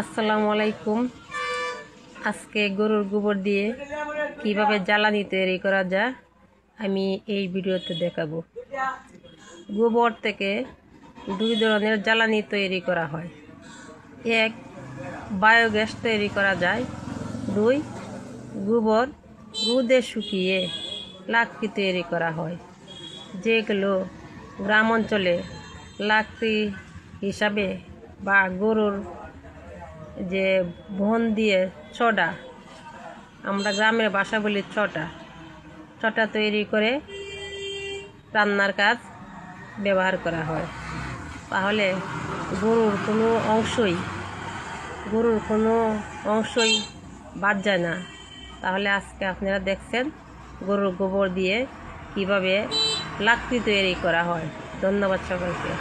আসসালামু আলাইকুম। আজকে গরুর গোবর দিয়ে কিভাবে জ্বালানি তৈরি করা যায় আমি এই ভিডিওতে দেখাবো। গোবর থেকে দুই ধরনের জ্বালানি তৈরি করা হয়। এক, বায়োগ্যাস তৈরি করা যায়। দুই, গোবর রোদে শুকিয়ে লাকড়ি তৈরি করা হয়, যেগুলো গ্রাম অঞ্চলে লাকড়ি হিসাবে বা গরুর যে বন দিয়ে ছটা, আমরা গ্রামের ভাষা বলি ছটা তৈরি করে রান্নার কাজ ব্যবহার করা হয়। তাহলে গরুর কোনো অংশই বাদ যায় না। তাহলে আজকে আপনারা দেখছেন গরুর গোবর দিয়ে কিভাবে লাকড়ি তৈরি করা হয়। ধন্যবাদ সকলকে।